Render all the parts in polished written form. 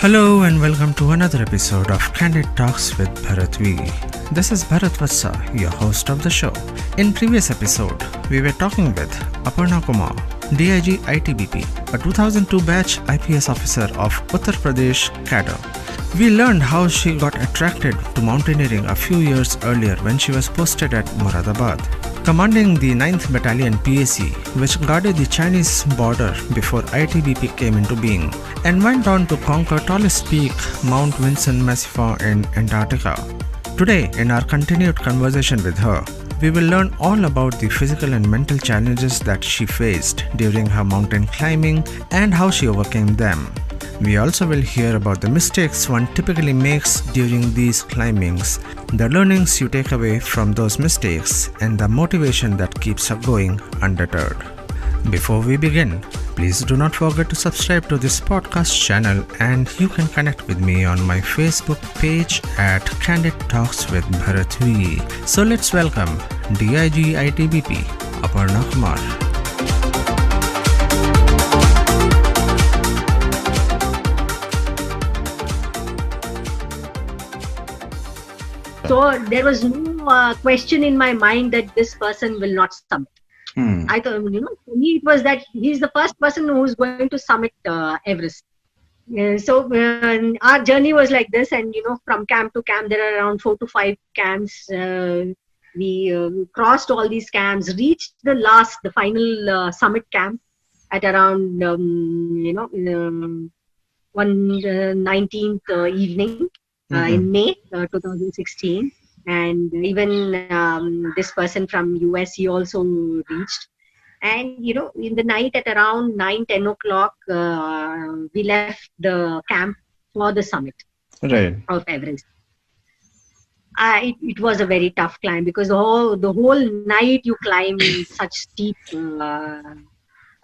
Hello and welcome to another episode of Candid Talks with CTwBV. This is Bharat Vatsa, your host of the show. In previous episode, we were talking with Aparna Kumar-DIG ITBP, a 2002 batch IPS officer of Uttar Pradesh cadre. We learned how she got attracted to mountaineering a few years earlier when she was posted at Moradabad, commanding the 9th Battalion PAC, which guarded the Chinese border before ITBP came into being, and went on to conquer tallest peak Mount Vinson Massifan in Antarctica. Today, in our continued conversation with her, we will learn all about the physical and mental challenges that she faced during her mountain climbing and how she overcame them. We also will hear about the mistakes one typically makes during these climbings, the learnings you take away from those mistakes, and the motivation that keeps her going undeterred. Before we begin, please do not forget to subscribe to this podcast channel, and you can connect with me on my Facebook page at Candid Talks with CTwBV. So let's welcome DIG ITBP, Aparna Kumar. So there was no question in my mind that this person will not summit. I thought, for me it was that he's the first person who's going to summit Everest. So our journey was like this, and from camp to camp, there are around 4 to 5 camps. We crossed all these camps, reached the final summit camp at around 19th evening. In May 2016, and even this person from US, he also reached. And in the night at around 9-10 o'clock, we left the camp for the summit of Everest. It was a very tough climb because the whole night you climb such steep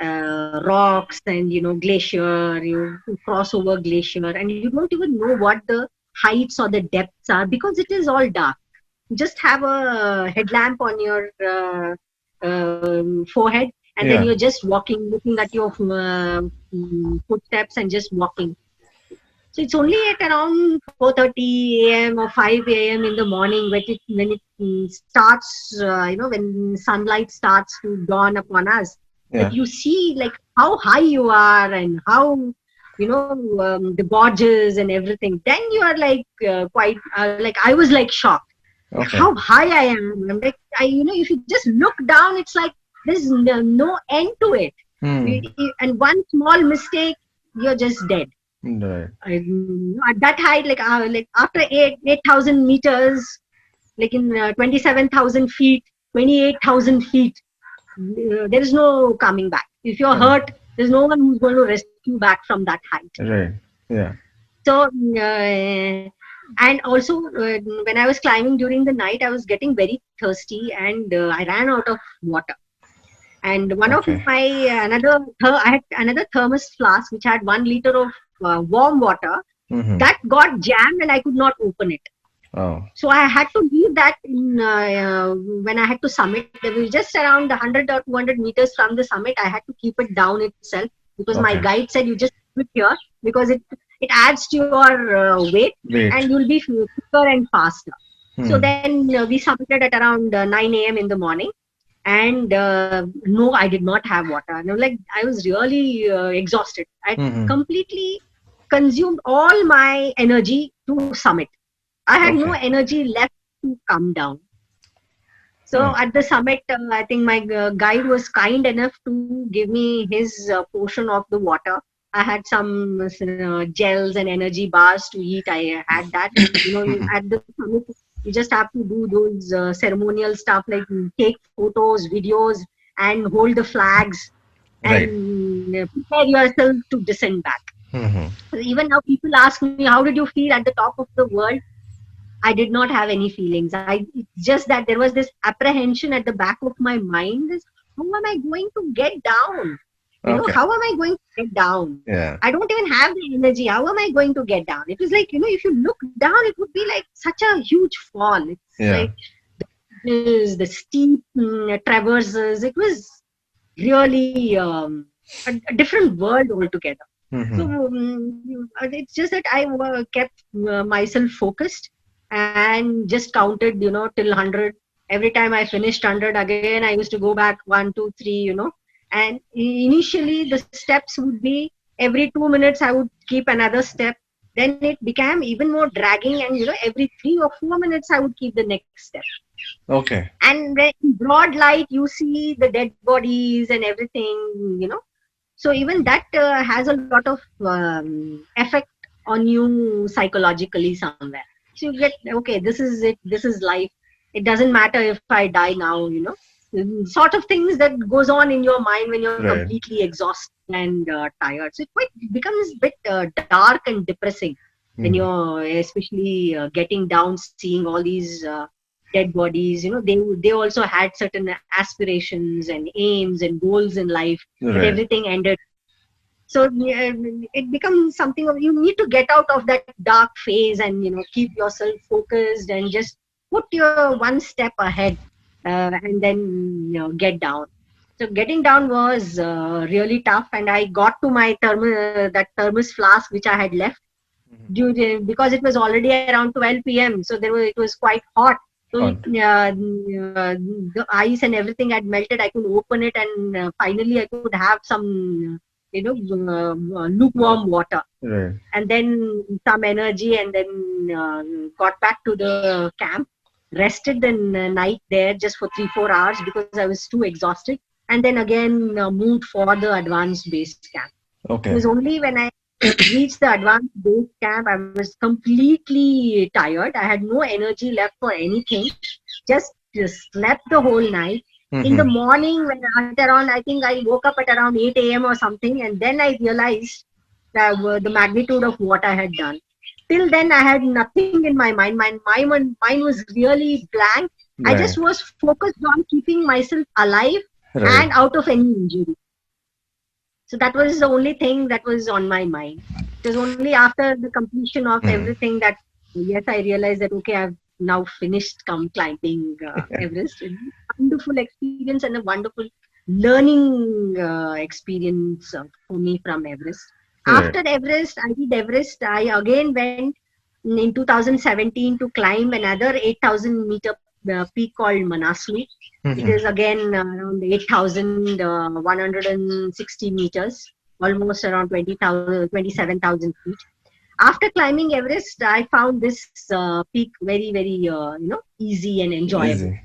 rocks and glacier, you cross over glacier, and you don't even know what the heights or the depths are because it is all dark. You just have a headlamp on your forehead, and then you're just walking, looking at your footsteps and just walking. So it's only at around 4:30 a.m. or 5 a.m. in the morning when it starts, when sunlight starts to dawn upon us, that you see like how high you are and how the gorges and everything. Then you are like quite I was like shocked how high I am. I'm like, if you just look down, it's like there's no end to it. And one small mistake, you're just dead. Right. At that height, like after 8,000 meters, like in 27,000 feet, 28,000 feet, there is no coming back. If you're hurt, there's no one who's going to rescue back from that height. Right. Yeah. So, and also when I was climbing during the night, I was getting very thirsty, and I ran out of water. And one of I had another thermos flask which had 1 liter of warm water that got jammed, and I could not open it. Oh. So I had to leave that when I had to summit. There was just around 100 or 200 meters from the summit. I had to keep it down itself because my guide said you just keep it here because it adds to your weight and you'll be quicker and faster. So then we submitted at around 9 a.m. in the morning, and no, I did not have water. And I was really exhausted. I completely consumed all my energy to summit. I had no energy left to come down. So at the summit, I think my guide was kind enough to give me his portion of the water. I had some gels and energy bars to eat. I had that. At the summit, you just have to do those ceremonial stuff like take photos, videos, and hold the flags and prepare yourself to descend back. So even now, people ask me, how did you feel at the top of the world? I did not have any feelings. It's just that there was this apprehension at the back of my mind. How am I going to get down? How am I going to get down? Yeah. I don't even have the energy. How am I going to get down? It was like, if you look down, it would be like such a huge fall. It's like the steep traverses. It was really a different world altogether. So Mm-hmm. it's just that I kept myself focused and just counted, till 100. Every time I finished 100, again I used to go back 1, 2, 3. And initially the steps would be every 2 minutes I would keep another step. Then it became even more dragging, and every 3 or 4 minutes I would keep the next step. Okay. And when in broad light you see the dead bodies and everything, so even that has a lot of effect on you psychologically somewhere. So you get, okay, this is it, this is life. It doesn't matter if I die now, sort of things that goes on in your mind when you're Right. completely exhausted and tired. So it becomes a bit dark and depressing when Mm. you're especially getting down, seeing all these dead bodies. They also had certain aspirations and aims and goals in life, but Right. everything ended. So it becomes something of, you need to get out of that dark phase and keep yourself focused and just put your one step ahead, and then get down. So getting down was really tough, and I got to my that thermos flask which I had left because it was already around 12 p.m. So it was quite hot. So Hot. the ice and everything had melted. I could open it, and finally I could have some, lukewarm water, Right. and then some energy, and then got back to the camp, rested the night there just for 3-4 hours because I was too exhausted, and then again moved for the advanced base camp. It Okay. was only when I reached the advanced base camp, I was completely tired. I had no energy left for anything. Just slept the whole night. In the Mm-hmm. morning, when I think I woke up at around 8 a.m. or something, and then I realized that the magnitude of what I had done. Till then, I had nothing in my mind. My mind was really blank. I Right. just was focused on keeping myself alive Right. and out of any injury. So that was the only thing that was on my mind. It was only after the completion of Mm. everything that, yes, I realized that, okay, I've now finished climbing Everest. It was a wonderful experience and a wonderful learning experience for me from Everest. Right. After Everest, I did Everest. I again went in 2017 to climb another 8,000-meter peak called Manaslu. It Mm-hmm. is again around 8,160 meters, almost around 20,000, 27,000 feet. After climbing Everest, I found this peak very, very, easy and enjoyable Easy.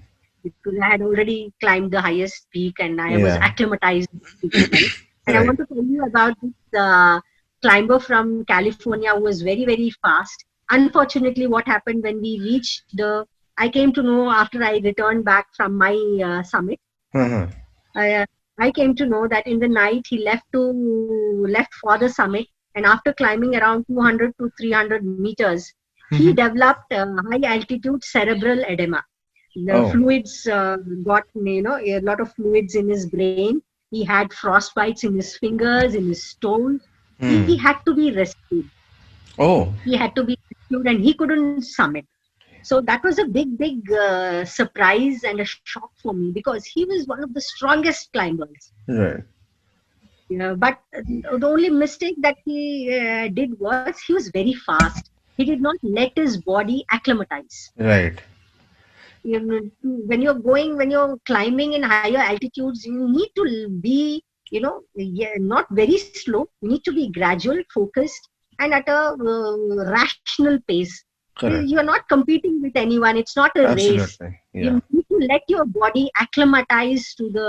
because I had already climbed the highest peak and I was Yeah. acclimatized to the well. And I Right. want to tell you about this climber from California who was very, very fast. Unfortunately, what happened when we reached I came to know after I returned back from my summit. Uh-huh. I, uh, I came to know that in the night he left for the summit, and after climbing around 200 to 300 meters, he Mm-hmm. developed high altitude cerebral edema. The Oh. fluids got, a lot of fluids in his brain. He had frostbites in his fingers, in his toes. He Hmm. had to be rescued. Oh. He had to be rescued, and he couldn't summit. So that was a big, big surprise and a shock for me because he was one of the strongest climbers. Right. But the only mistake that he did was he was very fast. He did not let his body acclimatize. Right. When you're climbing in higher altitudes, you need to be, yeah, not very slow. You need to be gradual, focused, and at a rational pace. Correct. You are not competing with anyone. It's not a race. Absolutely. You Yeah. need to let your body acclimatize to the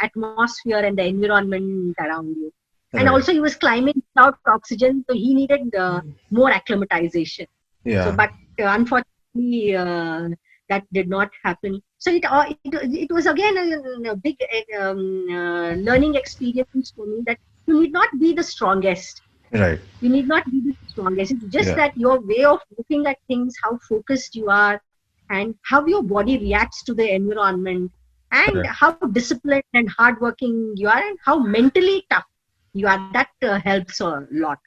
atmosphere and the environment around you. And Right. also, he was climbing without oxygen, so he needed more acclimatization. So, Yeah. but unfortunately, that did not happen. So it was again a big learning experience for me that you need not be the strongest. Right. You need not be the strongest. It's just Yeah. that your way of looking at things, how focused you are, and how your body reacts to the environment, and Correct. how disciplined and hardworking you are, and how mentally tough you are. That helps a lot.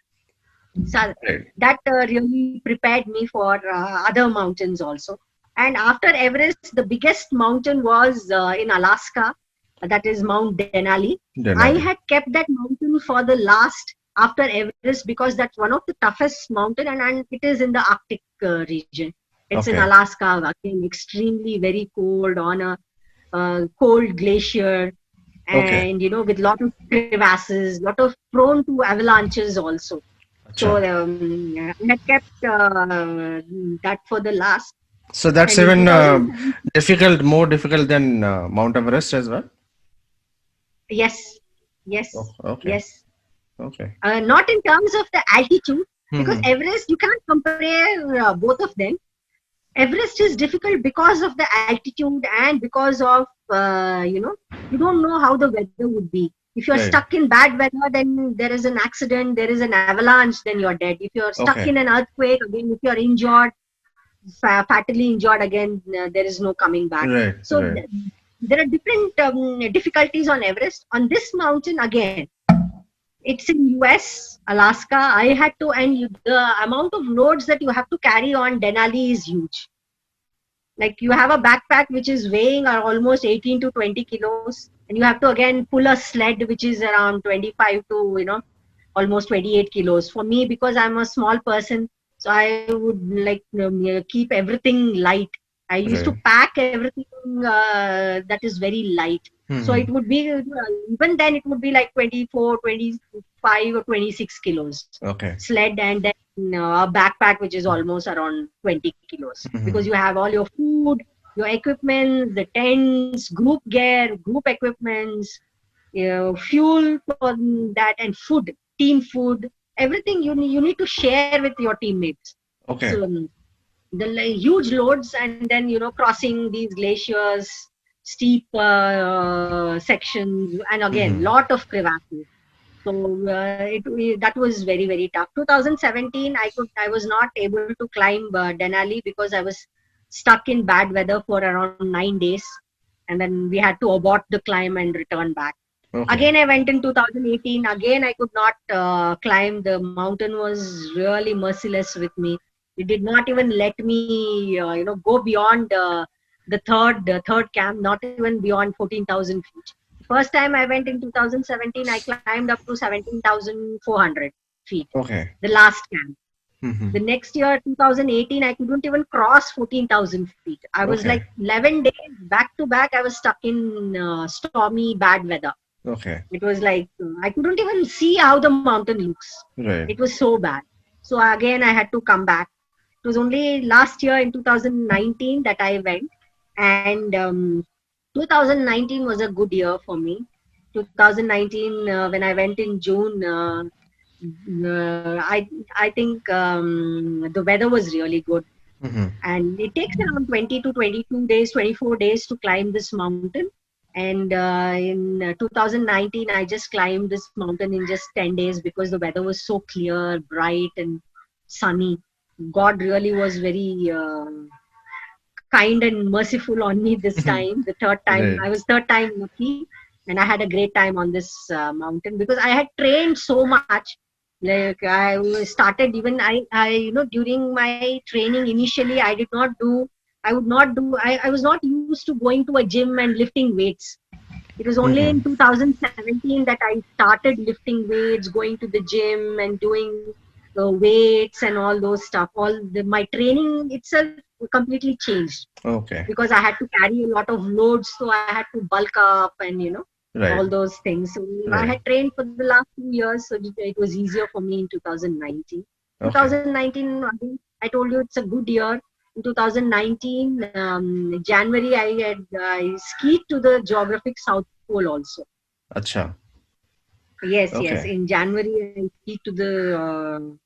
So Right. that really prepared me for other mountains also. And after Everest, the biggest mountain was in Alaska, that is Mount Denali. I Denali. had kept that mountain for the last after Everest, because that's one of the toughest mountain, and it is in the Arctic region. It's in Alaska, again, extremely very cold, on a cold glacier, and with lot of crevasses, lot of prone to avalanches also. So I had kept that for the last. So that's And even more difficult than Mount Everest as well? Yes. Yes. Yes. Okay. Not in terms of the altitude, because Everest, you can't compare both of them. Everest is difficult because of the altitude and because of, you don't know how the weather would be. If you're stuck in bad weather, then there is an accident, there is an avalanche, then you're dead. If you're stuck in an earthquake, again, if you're injured, fatally injured, again, there is no coming back. There are different difficulties on Everest. On this mountain, again, it's in US, Alaska. I had to, and the amount of loads that you have to carry on Denali is huge. Like, you have a backpack which is weighing almost 18 to 20 kilos, and you have to again pull a sled which is around 25 to almost 28 kilos. For me, because I'm a small person, so I would like keep everything light. I used to pack everything that is very light. So it would be, even then it would be like 24, 25 or 26 kilos. Sled, and then a backpack which is almost around 20 kilos. Because you have all your food, your equipment, the tents, group gear, group equipments, fuel for that, and food, team food, everything you need to share with your teammates. So the huge loads, and then crossing these glaciers, steep sections, and again lot of crevasses. So that was very, very tough. 2017, I was not able to climb Denali because I was stuck in bad weather for around 9 days, and then we had to abort the climb and return back. Again, I went in 2018. Again, I could not climb. The mountain was really merciless with me. It did not even let me, go beyond the third camp, not even beyond 14,000 feet. First time I went in 2017, I climbed up to 17,400 feet. The last camp. The next year, 2018, I couldn't even cross 14,000 feet. I was like 11 days back to back. I was stuck in stormy, bad weather. It was like, I couldn't even see how the mountain looks. It was so bad. So again, I had to come back. It was only last year in 2019 that I went. And 2019 was a good year for me. 2019, when I went in June, I think the weather was really good. And it takes around 20 to 22 days, 24 days to climb this mountain. And in 2019, I just climbed this mountain in just 10 days because the weather was so clear, bright, and sunny. God really was very kind and merciful on me this time. The third time, I was third time lucky, and I had a great time on this mountain because I had trained so much. Like, I started even during my training initially, I was not used to going to a gym and lifting weights. It was only in 2017 that I started lifting weights, going to the gym and doing weights and all those stuff. My training itself completely changed. Because I had to carry a lot of loads, so I had to bulk up and all those things. So I had trained for the last 2 years, so it was easier for me in 2019. 2019, I told you it's a good year. In 2019, January, I skied to the geographic South Pole also. Acha. Yes. In January, I skied to the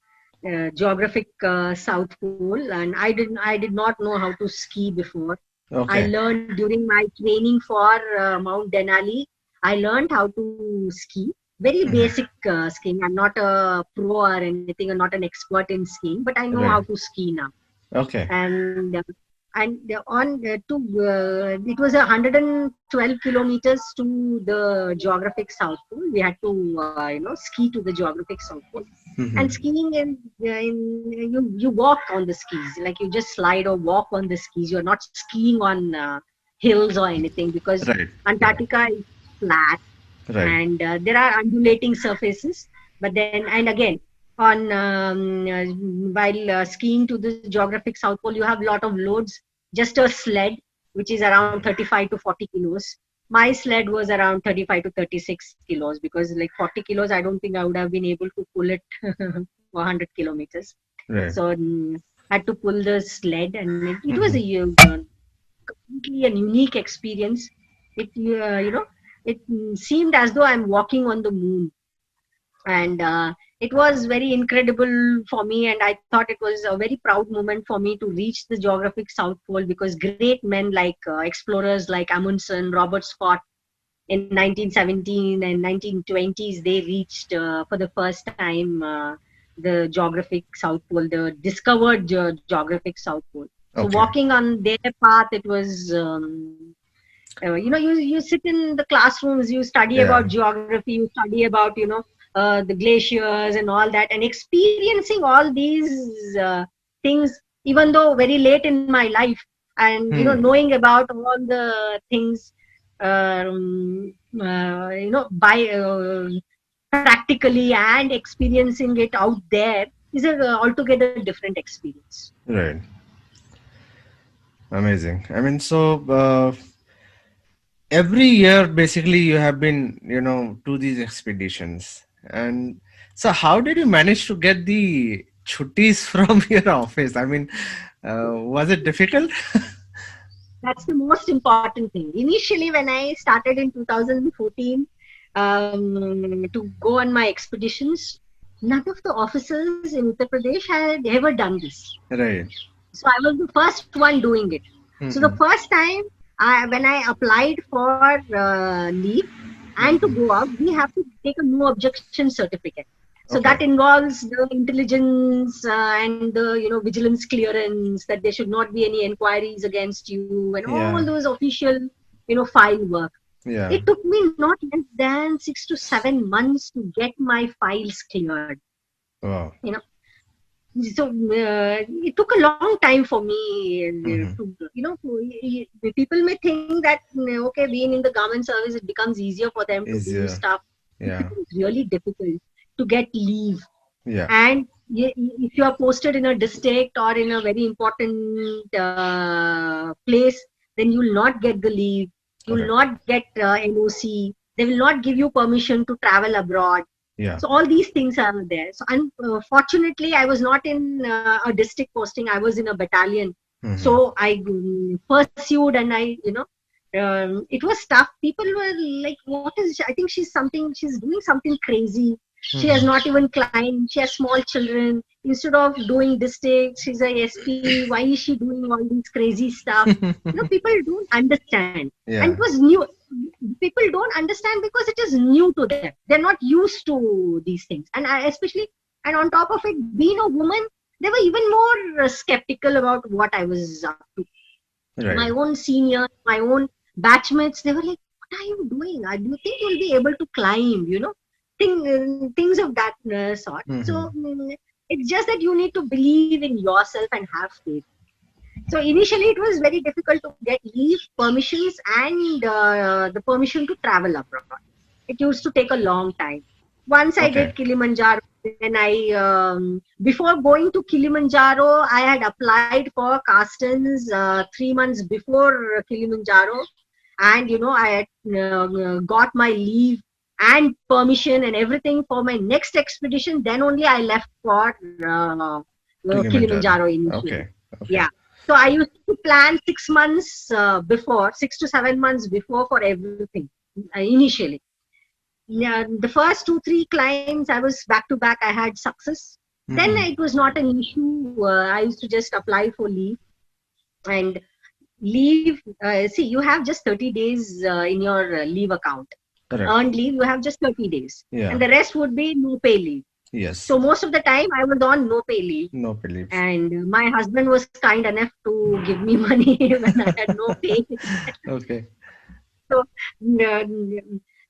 geographic South Pole, and I did not know how to ski before. I learned during my training for Mount Denali. I learned how to ski. Very basic skiing. I'm not a pro or anything. I'm not an expert in skiing, but I know how to ski now. And it was 112 kilometers to the geographic South Pole. We had to ski to the geographic South Pole. And skiing you walk on the skis, like you just slide or walk on the skis. You're not skiing on hills or anything, because Antarctica is flat, and there are undulating surfaces. But then, and again, on while skiing to the geographic South Pole, you have a lot of loads. Just a sled, which is around 35 to 40 kilos. My sled was around 35 to 36 kilos, because like 40 kilos, I don't think I would have been able to pull it for 100 kilometers. Right. So I had to pull the sled, and it was a completely a unique experience. It it seemed as though I'm walking on the moon, and it was very incredible for me, and I thought it was a very proud moment for me to reach the geographic South Pole, because great men like explorers like Amundsen, Robert Scott, in 1917 and 1920s, they reached for the first time the geographic South Pole, the discovered geographic South Pole. So walking on their path, it was you sit in the classrooms, you study about geography, you study about the glaciers and all that, and experiencing all these things, even though very late in my life, and knowing about all the things by practically and experiencing it out there is a altogether different experience. Right. Amazing. I mean, so every year basically you have been, to these expeditions. And so how did you manage to get the chuttis from your office? I mean, was it difficult? That's the most important thing. Initially, when I started in 2014 to go on my expeditions, none of the officers in Uttar Pradesh had ever done this. Right. So I was the first one doing it. So the first time when I applied for leave and to go out, we have to take a no objection certificate. So that involves the intelligence and the vigilance clearance, that there should not be any inquiries against you, and all those official file work. Yeah. It took me not less than 6 to 7 months to get my files cleared. Wow. So it took a long time for me to, people may think that okay, being in the government service, it becomes easier for them to do stuff. Yeah. It's really difficult to get leave. Yeah. And if you are posted in a district or in a very important place, then you will not get the leave. You will not get NOC. They will not give you permission to travel abroad. Yeah. So all these things are there. So unfortunately, I was not in a district posting. I was in a battalion. So I pursued, and it was tough. People were like, "What is? I think she's doing something crazy. She has not even climbed. She has small children. Instead of doing district, she's a SP. Why is she doing all these crazy stuff?" People don't understand. Yeah. And it was new. People don't understand because it is new to them. They're not used to these things. And and on top of it, being a woman, they were even more skeptical about what I was up to. Right. My own seniors, my own batchmates, they were like, "What are you doing? Do you think you'll be able to climb?" Things of that sort. So it's just that you need to believe in yourself and have faith. So initially it was very difficult to get leave, permissions, and the permission to travel abroad. It used to take a long time. Once I did Kilimanjaro, then before going to Kilimanjaro, I had applied for Carstens 3 months before Kilimanjaro, and I had got my leave and permission and everything for my next expedition. Then only I left for Kilimanjaro initially. Okay. Yeah. So I used to plan 6 months before, 6 to 7 months before for everything initially. Yeah, the first 2-3 climbs, I was back to back. I had success. Then it was not an issue. I used to just apply for leave. And leave, see, you have just 30 days in your leave account. Correct. Earned leave, you have just 30 days. Yeah. And the rest would be no pay leave. Yes. So most of the time I was on no pay leave. No pay leave. And my husband was kind enough to give me money when I had no pay. Okay. So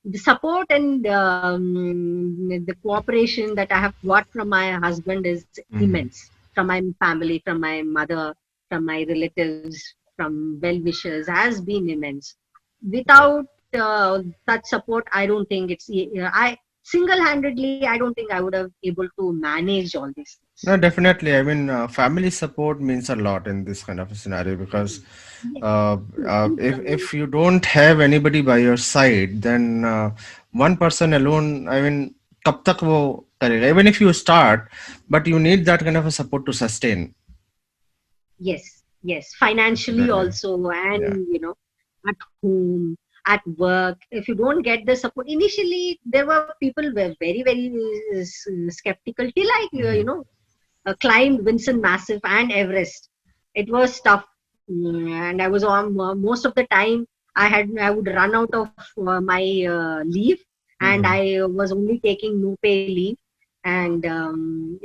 the support and the cooperation that I have got from my husband is immense. From my family, from my mother, from my relatives, from well-wishers has been immense. Without such support, I don't think it's... single-handedly, I don't think I would have able to manage all these No, things. definitely. I mean, family support means a lot in this kind of a scenario because Yes. if you don't have anybody by your side, then one person alone, I mean, कब तक वो करेगा? Even if you start, but you need that kind of a support to sustain. Yes, financially Absolutely. also, Yeah. and at home, at work. If you don't get the support, initially there were people were very skeptical till I climbed Vinson Massif and Everest. It was tough, and I was on most of the time. I would run out of my leave, and Mm-hmm. I was only taking no pay leave. And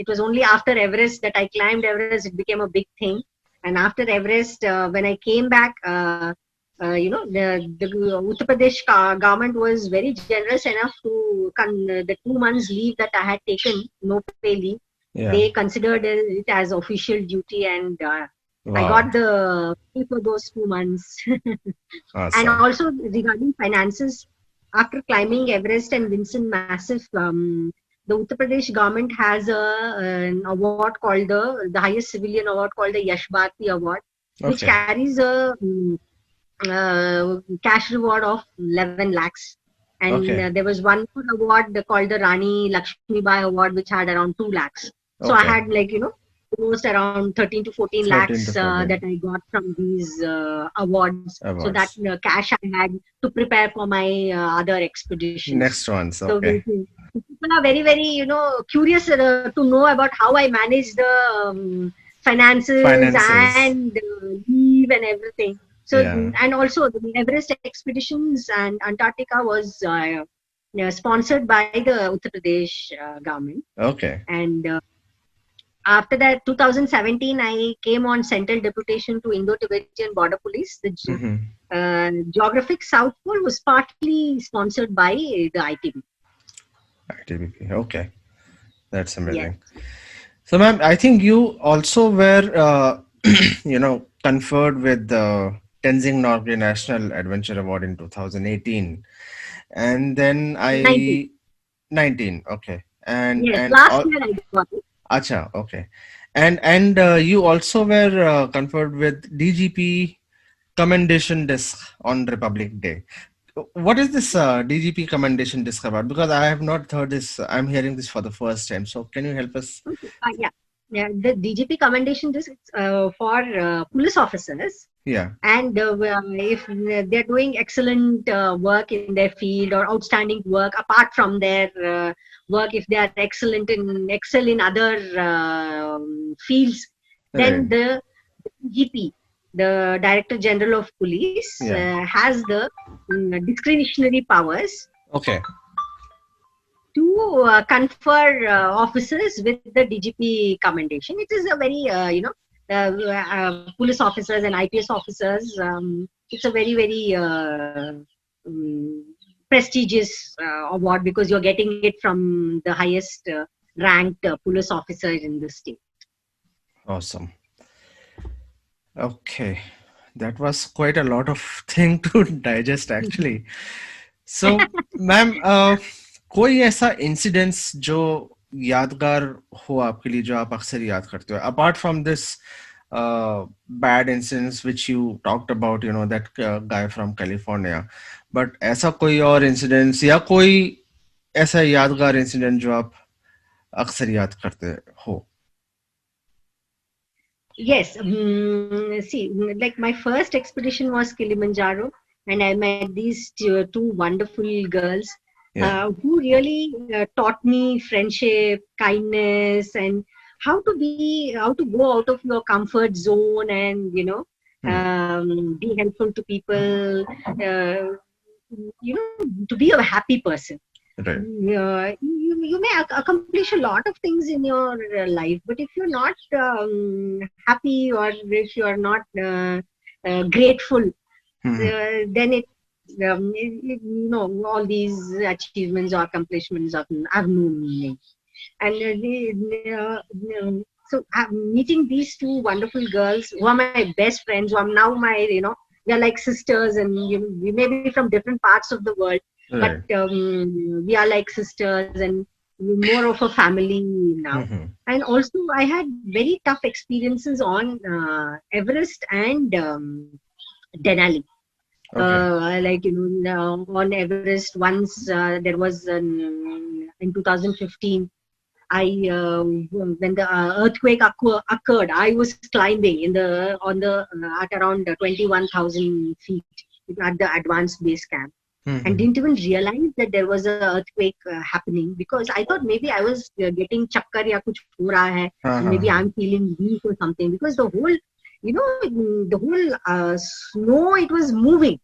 it was only after Everest that I climbed Everest. It became a big thing. And after Everest, when I came back, the Uttar Pradesh government was very generous enough to the 2 months leave that I had taken, no pay leave. Yeah. They considered it as official duty, and I Wow. got the pay for those 2 months. And Awesome. also regarding finances, after climbing Everest and Vinson Massif, the Uttar Pradesh government has an award called the highest civilian award called the Yash Bharati Award, which Okay. carries a cash reward of 11 lakhs. And Okay. there was one more award called the Rani Lakshmi Bai Award, which had around 2 lakhs. So I Okay. had almost around 13 to 14 13 to lakhs that 14 I got from these awards. So that awards. cash I had to prepare for my other expeditions. Next ones. So Okay. people are very, curious to know about how I manage the finances Finances. and leave and everything. So, Yeah. and also the Everest expeditions and Antarctica was sponsored by the Uttar Pradesh government. Okay. And after that, 2017, I came on central deputation to Indo-Tibetan Border Police. The Mm-hmm. Geographic South Pole was partly sponsored by the ITB. ITBP. Okay. That's Yes. amazing. So, ma'am, I think you also were, conferred with the Tenzing Norgay National Adventure Award in 2018, and then 19. 19. Okay, Yes, and last all. year I got it. Acha. Okay, and you also were conferred with DGP Commendation Disc on Republic Day. What is this DGP Commendation Disc about? Because I have not heard this. I'm hearing this for the first time. So, can you help us? Okay. Yeah. The DGP commendation is for police officers, Yeah. and if they're doing excellent work in their field or outstanding work apart from their work, if they are excel in other fields, then Right. the DGP, the Director General of Police, Yeah. has the discretionary powers Okay. to confer officers with the DGP commendation. It is a very, police officers and IPS officers. It's a very prestigious award because you're getting it from the highest ranked police officer in the state. Awesome. Okay. That was quite a lot of thing to digest actually. So, ma'am, कोई ऐसा incidents जो यादगार हो आपके लिए जो आप अक्सर याद करते हो apart from this bad incidents which you talked about, that guy from California, but ऐसा कोई और incidents या कोई ऐसा यादगार incident जो आप अक्सर याद करते हो? Yes. See, like my first expedition was Kilimanjaro, and I met these two wonderful girls Yeah. who really taught me friendship, kindness, and how to go out of your comfort zone and be helpful to people. To be a happy person. Right. You may accomplish a lot of things in your life, but if you're not happy or if you're not grateful, then all these achievements or accomplishments have no meaning. And so meeting these two wonderful girls who are my best friends, who are now they're like sisters, and we may be from different parts of the world, but we are like sisters and more of a family now. And also I had very tough experiences on Everest and Denali. Like, on Everest once, there was in 2015, when the earthquake occurred, I was climbing at around 21,000 feet at the advanced base camp, and didn't even realize that there was an earthquake happening, because I thought maybe I was getting chakkar ya kuch ho raha hai, maybe I'm feeling weak or something, because the whole snow, it was moving.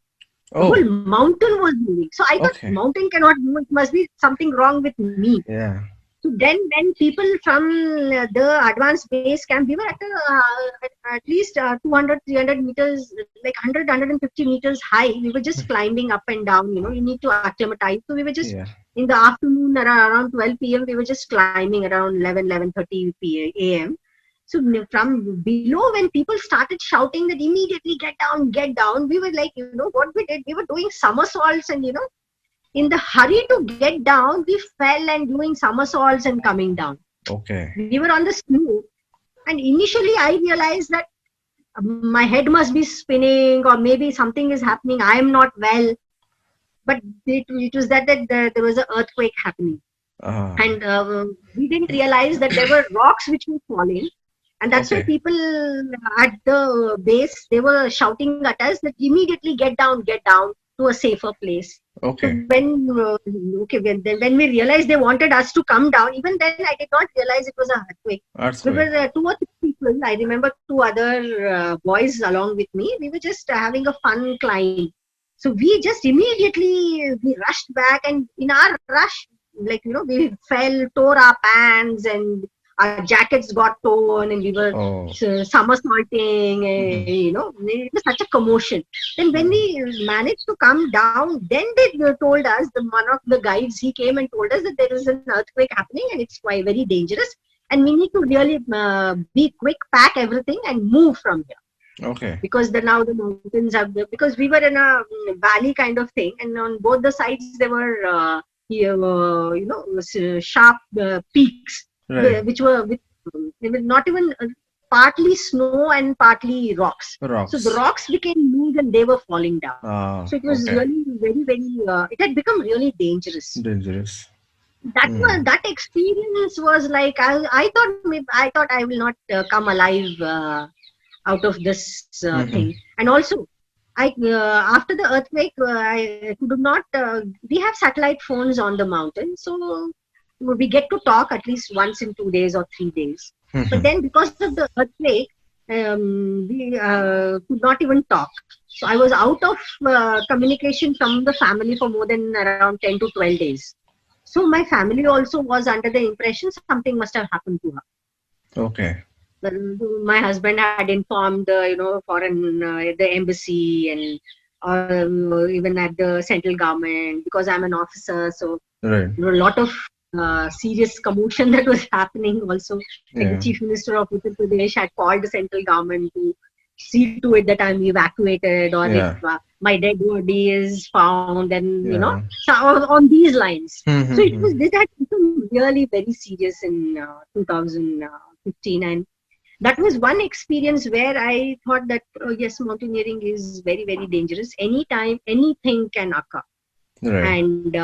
The whole mountain was moving. So I thought mountain cannot move. It must be something wrong with me. Yeah. So then when people from the advanced base camp, we were at least 200, 300 meters, like 100, 150 meters high. We were just climbing up and down, you need to acclimatize. So we were just, in the afternoon, around 12 p.m., we were just climbing around 11:30 a.m. So from below, when people started shouting that immediately get down, we were like, what we did, we were doing somersaults, and, in the hurry to get down, we fell and doing somersaults and coming down. We were on the snow, and initially I realized that my head must be spinning, or maybe something is happening. I am not well. But it was that there was an earthquake happening. And we didn't realize that there were rocks which were falling. And that's why people at the base, they were shouting at us that immediately get down to a safer place. So when we realized they wanted us to come down, even then I did not realize it was an earthquake. We were 2 or 3 people. I remember 2 other boys along with me. We were just having a fun climb. So we just immediately we rushed back, and in our rush, we fell, tore our pants, and our jackets got torn, and we were somersaulting, it was such a commotion. Then when we managed to come down, then they told us, one of the guides, he came and told us that there is an earthquake happening and it's quite very dangerous, and we need to really be quick, pack everything and move from here. Because now the mountains are, because we were in a valley kind of thing, and on both the sides there were sharp peaks. Which were not even partly snow and partly rocks. So the rocks became loose and they were falling down. So it was really very, very, it had become really dangerous. That experience was like, I thought I will not come alive out of this thing. And also, after the earthquake, I could not, we have satellite phones on the mountain. So we get to talk at least once in 2 days or 3 days. But then because of the earthquake, we could not even talk. So I was out of communication from the family for more than around 10 to 12 days. So my family also was under the impression something must have happened to her. My husband had informed, the embassy, and even at the central government, because I'm an officer. So there were a lot of serious commotion that was happening also. Like the Chief Minister of Uttar Pradesh had called the central government to see to it that I'm evacuated, or if my dead body is found, and so on these lines. So this had become really very serious in 2015, and that was one experience where I thought that yes, mountaineering is very, very dangerous. Anytime, anything can occur, and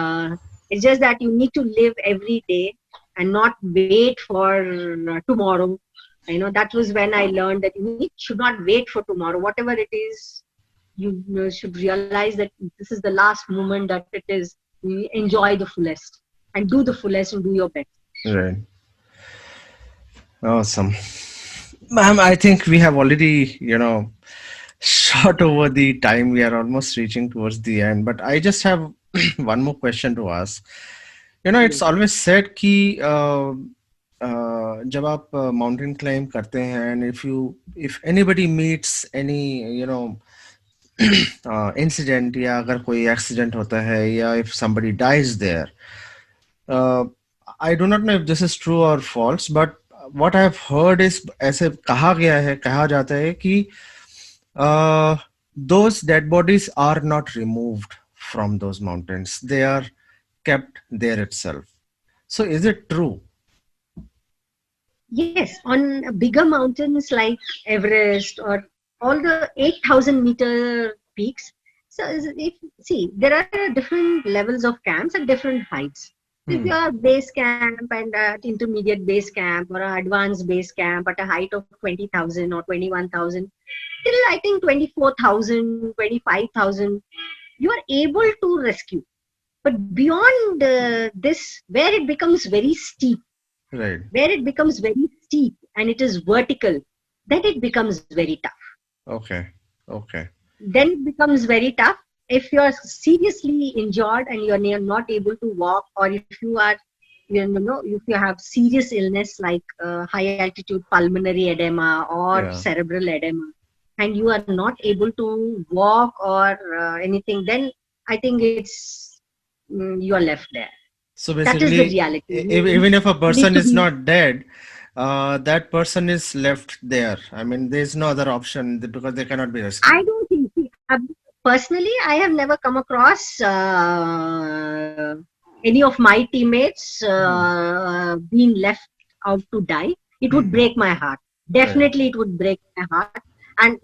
it's just that you need to live every day and not wait for tomorrow. That was when I learned that you should not wait for tomorrow. Whatever it is, you should realize that this is the last moment that it is. You enjoy the fullest and do the fullest and do your best. Awesome. Ma'am, I think we have already, shot over the time. We are almost reaching towards the end, but I just have one more question to ask. It's always said कि जब आप mountain climb करते हैं, and if anybody meets any incident, या अगर कोई accident होता है, या if somebody dies there, I do not know if this is true or false, but what I have heard is, ऐसे कहा जाता है कि those dead bodies are not removed from those mountains. They are kept there itself. So is it true? Yes, on bigger mountains like Everest or all the 8,000-meter peaks. So, see, there are different levels of camps at different heights. If you are base camp and at intermediate base camp or an advanced base camp at a height of 20,000 or 21,000, till I think 24,000, 25,000, you are able to rescue. But beyond this, where it becomes very steep, Right. where it becomes very steep and it is vertical, then it becomes very tough. Okay. Okay. Then it becomes very tough. If you are seriously injured and you are not able to walk, or if you are, if you have serious illness like high altitude pulmonary edema or Yeah. cerebral edema, and you are not able to walk or anything, then I think it's you are left there. So That is the basically, reality. even if a You need person to is be. not dead, that person is left there. I mean, there's no other option because they cannot be I rescued. don't think, personally, I have never come across any of my teammates being left out to die. It would Hmm. break my heart. Right. Definitely, it would break my heart. And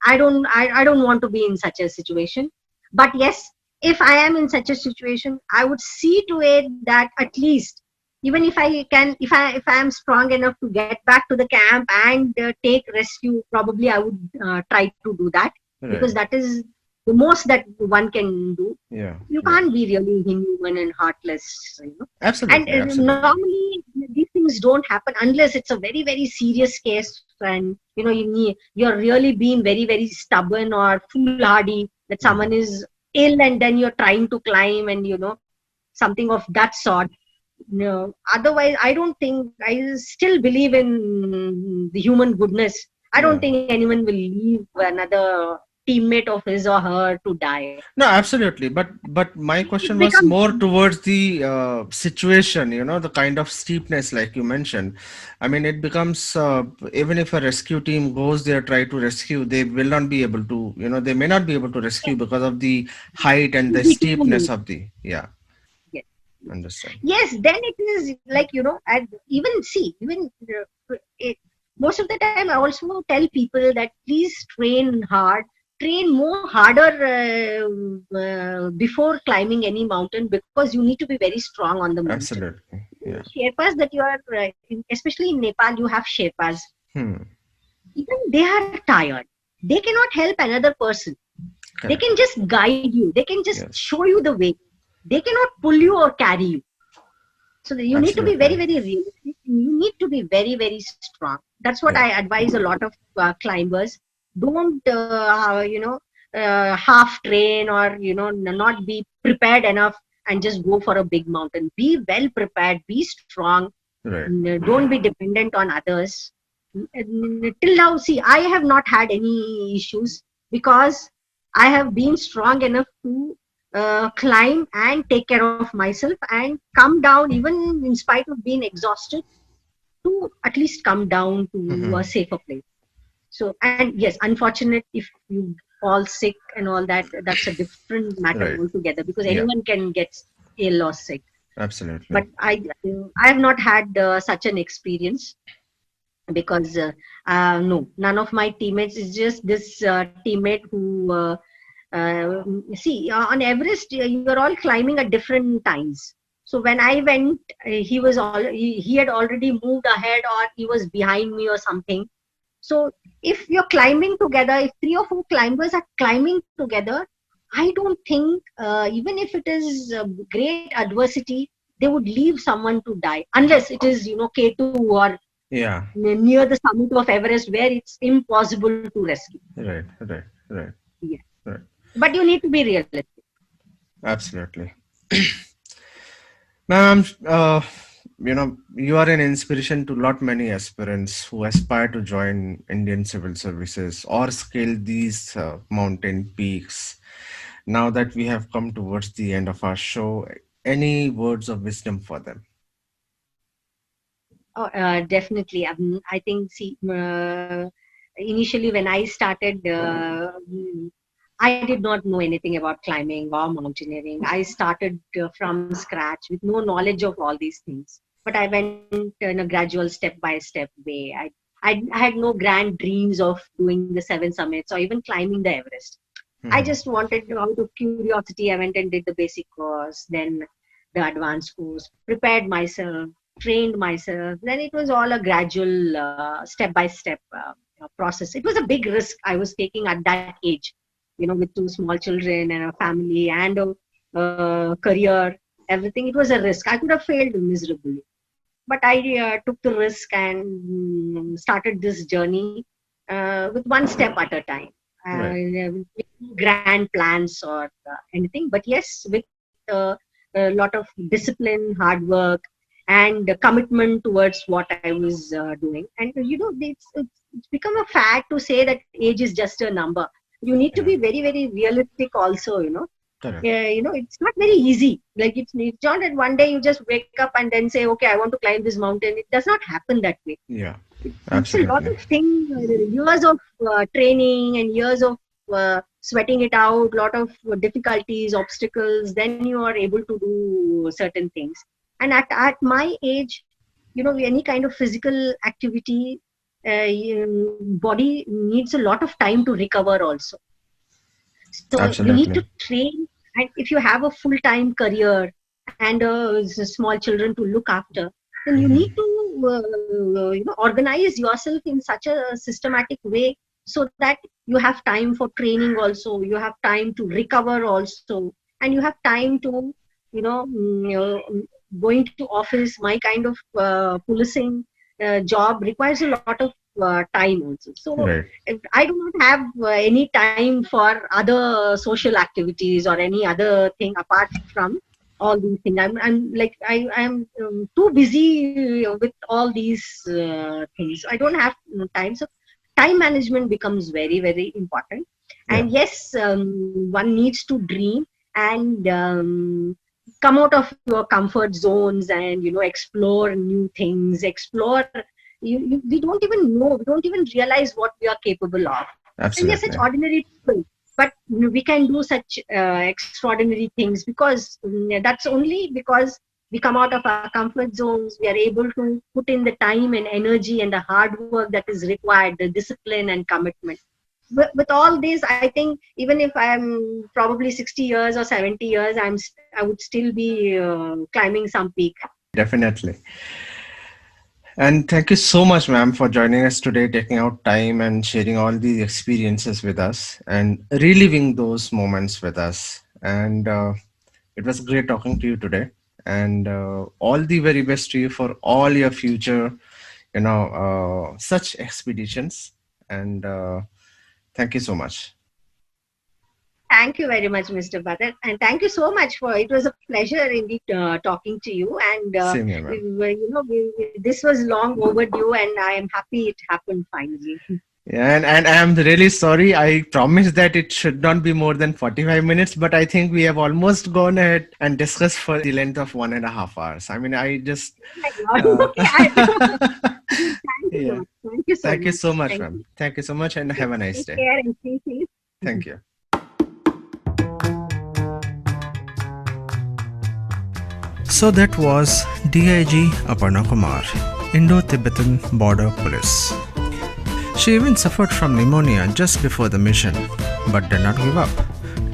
I don't want to be in such a situation. But yes, if I am in such a situation, I would see to it that at least, even if I can, if I am strong enough to get back to the camp and take rescue, probably I would try to do that, Right. because that is the most that one can do. Yeah. You Yeah. can't be really inhuman and heartless. And Absolutely. Absolutely. normally these things don't happen unless it's a very, very serious case, and you're really being very, very stubborn or foolhardy, that someone Hmm. is ill and then you're trying to climb, and something of that sort. No, otherwise, I don't think, I still believe in the human goodness. I don't Yeah. think anyone will leave another teammate of his or her to die. No, absolutely. But my It question was becomes, more towards the situation, the kind of steepness, like you mentioned. I mean, it becomes even if a rescue team goes there, try to rescue, they will not be able to, they may not be able to rescue because of the height and it the will be too steepness late. of the, yeah, Yes. understand. Yes, then it is like, and even it, most of the time I also tell people that please train hard, train more harder before climbing any mountain, because you need to be very strong on the mountain. Absolutely. Yeah. Sherpas that you are, especially in Nepal, you have Sherpas. Hmm. Even they are tired. They cannot help another person. They Correct. can just guide you. They can just Yes. show you the way. They cannot pull you or carry you. So you need to be very, Absolutely. very realistic. You need to be very, very strong. That's what Yeah. I advise a lot of climbers. Don't, half train, or, not be prepared enough and just go for a big mountain. Be well prepared, be strong. Right. Don't be dependent on others. Till now, see, I have not had any issues, because I have been strong enough to climb and take care of myself and come down, even in spite of being exhausted, to at least come down to a Hmm. safer place. So, and yes, unfortunate if you fall sick and all that, that's a different matter Right. altogether, because Yeah. anyone can get ill or sick. But Absolutely. I have not had such an experience, because no, none of my teammates. It's just this teammate who see, on Everest, you are all climbing at different times. So when I went, he had already moved ahead, or he was behind me or something. So if you're climbing together, if three or four climbers are climbing together, I don't think, even if it is great adversity, they would leave someone to die, unless it is, K2 or Yeah. near the summit of Everest, where it's impossible to rescue. Right. Right. Right. Yeah. Right. But you need to be realistic. Absolutely. Ma'am, you are an inspiration to lot many aspirants who aspire to join Indian civil services or scale these mountain peaks. Now that we have come towards the end of our show, any words of wisdom for them? Oh, definitely. I think, see, initially when I started, I did not know anything about climbing or mountaineering. I started from scratch with no knowledge of all these things. But I went in a gradual step-by-step way. I had no grand dreams of doing the 7 summits or even climbing the Everest. I just wanted, out of curiosity, I went and did the basic course, then the advanced course, prepared myself, trained myself. Then it was all a gradual, step-by-step process. It was a big risk I was taking at that age, with 2 small children and a family and a career, everything. It was a risk. I could have failed miserably. But I took the risk and started this journey with one step at a time. With no grand plans or anything, but yes, with a lot of discipline, hard work, and commitment towards what I was doing. And it's become a fad to say that age is just a number. You need to be very, very realistic also. Correct. It's not very easy. Like it's not that one day you just wake up and then say, okay, I want to climb this mountain. It does not happen that way. Yeah, It's absolutely. a lot of things, years of training and years of sweating it out, lot of difficulties, obstacles. Then you are able to do certain things. And at my age, any kind of physical activity, body needs a lot of time to recover also. So you need Absolutely. to train, and if you have a full-time career and small children to look after, then you need to organize yourself in such a systematic way so that you have time for training also, you have time to recover also, and you have time to going to office. My kind of policing job requires a lot of time also. So Right. I do not have any time for other social activities or any other thing apart from all these things. I'm too busy with all these things. I don't have time. So time management becomes very, very important. And yes, one needs to dream and come out of your comfort zones and explore new things. We don't even know, we don't even realize what we are capable of. And we are such Absolutely. ordinary people, but we can do such extraordinary things because that's only because we come out of our comfort zones. We are able to put in the time and energy and the hard work that is required, the discipline and commitment. With all this, I think even if I'm probably 60 years or 70 years, I would still be climbing some peak. Definitely. And thank you so much, ma'am, for joining us today, taking out time and sharing all the experiences with us and reliving those moments with us. And it was great talking to you today. And all the very best to you for all your future, such expeditions. And thank you so much. Thank you very much, Mr. Bharat. And thank you so much it was a pleasure indeed talking to you. And Same here, ma'am. this was long overdue and I am happy it happened finally. Yeah, and I'm really sorry. I promised that it should not be more than 45 minutes, but I think we have almost gone ahead and discussed for the length of 1.5 hours. I mean, I just. Thank you. Yeah. Thank you so Thank you much. so much, Thank ma'am. Thank you so much and have a nice Take day. care and stay safe. Thank you. So that was DIG Aparna Kumar, Indo-Tibetan Border Police. She even suffered from pneumonia just before the mission, but did not give up.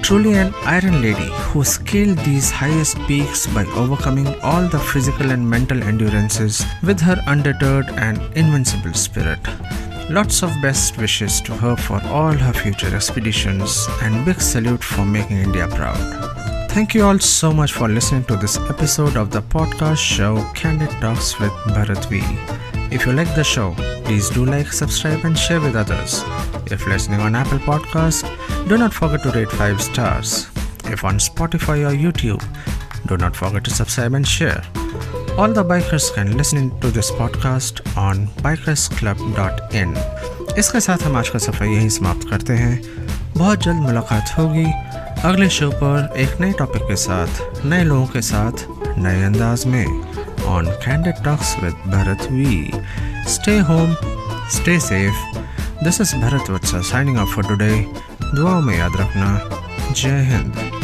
Truly an iron lady who scaled these highest peaks by overcoming all the physical and mental endurances with her undeterred and invincible spirit. Lots of best wishes to her for all her future expeditions and big salute for making India proud. Thank you all so much for listening to this episode of the podcast show Candid Talks with Bharat V. If you like the show, please do like, subscribe and share with others. If listening on Apple Podcast, do not forget to rate 5 stars. If on Spotify or YouTube, do not forget to subscribe and share. All the bikers can listen to this podcast on bikersclub.in. इसके साथ हम आज का सफ़र यही समाप्त करते हैं. बहुत जल्द मुलाकात होगी अगले शो पर एक नए टॉपिक के साथ, नए लोगों के साथ, नए अंदाज में on Candid Talks with Bharat V. Stay home, stay safe. This is Bharat Vatsa signing off for today. दुआओं में याद रखना। जय हिंद।